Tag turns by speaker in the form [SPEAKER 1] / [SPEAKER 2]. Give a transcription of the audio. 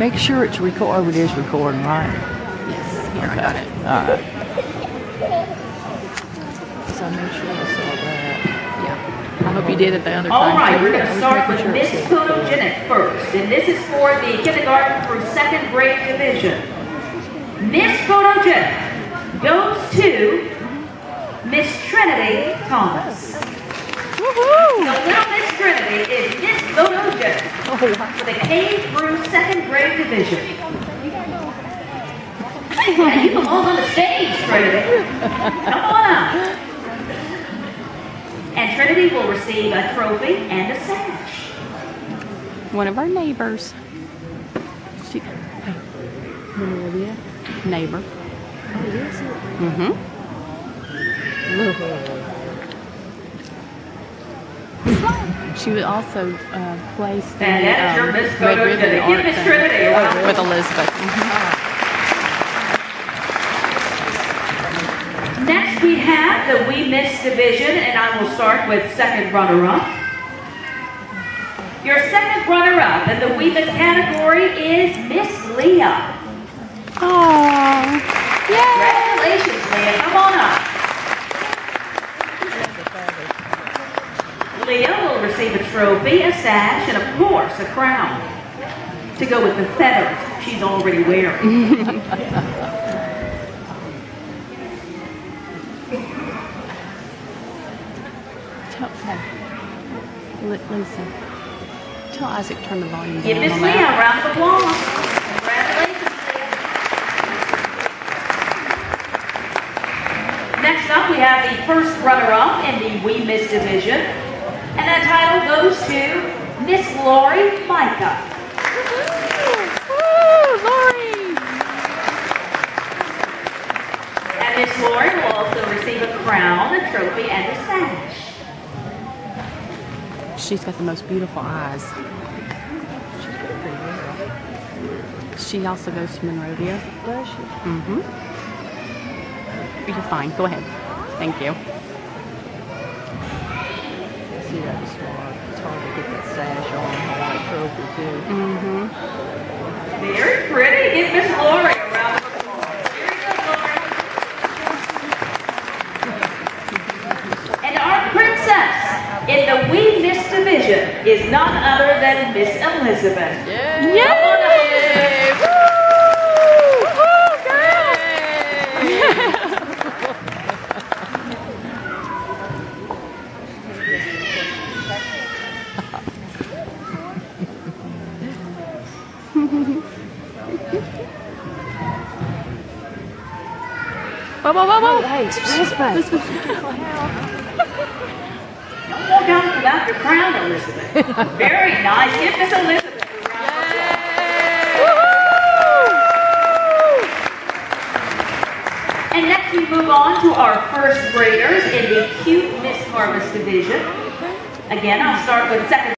[SPEAKER 1] Make sure it's recording. Oh, it is recording, right?
[SPEAKER 2] Yes, here, I got it.
[SPEAKER 1] All right. So I made sure I saw that.
[SPEAKER 2] Yeah. I hope you did it the other time.
[SPEAKER 3] All right, we're going
[SPEAKER 1] I
[SPEAKER 3] to
[SPEAKER 1] was
[SPEAKER 3] start
[SPEAKER 1] making
[SPEAKER 3] with
[SPEAKER 1] sure
[SPEAKER 3] Miss
[SPEAKER 1] it's
[SPEAKER 3] Photogenic first. And this is for the kindergarten through second grade division. Miss Photogenic goes to Miss Trinity Thomas.
[SPEAKER 2] Woohoo!
[SPEAKER 3] So little Miss Trinity is Miss Photogenic for the K through second grade division. Yeah, you belong on the stage, Trinity. Come on up. And Trinity will receive a trophy and a sash.
[SPEAKER 2] One of our neighbors. She,
[SPEAKER 1] Olivia.
[SPEAKER 2] neighbor.
[SPEAKER 1] Oh, is it?
[SPEAKER 2] Mm-hmm. She would also place the
[SPEAKER 3] And that is your Miss
[SPEAKER 2] red ribbon
[SPEAKER 3] Photogenic. Give
[SPEAKER 2] art
[SPEAKER 3] Miss
[SPEAKER 2] thing
[SPEAKER 3] Trinity a round of
[SPEAKER 2] with
[SPEAKER 3] applause.
[SPEAKER 2] Elizabeth.
[SPEAKER 3] Next we have the We Miss division, and I will start with second runner-up. Your second runner-up in the We Miss category is Miss Leah.
[SPEAKER 2] Oh, yay!
[SPEAKER 3] Congratulations, Leah. Come on up. Leah will receive a trophy, a sash, and of course a crown to go with the feathers she's already wearing.
[SPEAKER 2] Lisa, tell Isaac to turn the volume down.
[SPEAKER 3] Give Miss
[SPEAKER 2] on
[SPEAKER 3] Leah
[SPEAKER 2] that.
[SPEAKER 3] a round of applause. Congratulations, Leah. Next up, we have the first runner-up in the We Miss division, and that title goes to Miss Lori Micah.
[SPEAKER 2] Woo, Lori!
[SPEAKER 3] And Miss Lori will also receive a crown, a trophy, and a sash.
[SPEAKER 2] She's got the most beautiful eyes. She also goes to Monrovia.
[SPEAKER 1] Does she?
[SPEAKER 2] Mm-hmm. You're fine. Go ahead. Thank you.
[SPEAKER 1] See, that's smart. It's hard to get that sash on a white trophy, too.
[SPEAKER 2] Mm-hmm.
[SPEAKER 3] Very pretty. Give Miss Lori a round of applause. Here you go, Lori. And our princess in the We Miss division is none other than Miss Elizabeth.
[SPEAKER 2] Yay!
[SPEAKER 3] Come on up.
[SPEAKER 2] Woo! Woo, girl! Whoa, whoa, whoa, whoa!
[SPEAKER 1] Hey, Elizabeth.
[SPEAKER 3] Don't walk out without your crown, Elizabeth. Very nice. Give Miss Elizabeth a round of applause. And next we move on to our first graders in the Cute Miss Harvest division. Again, I'll start with second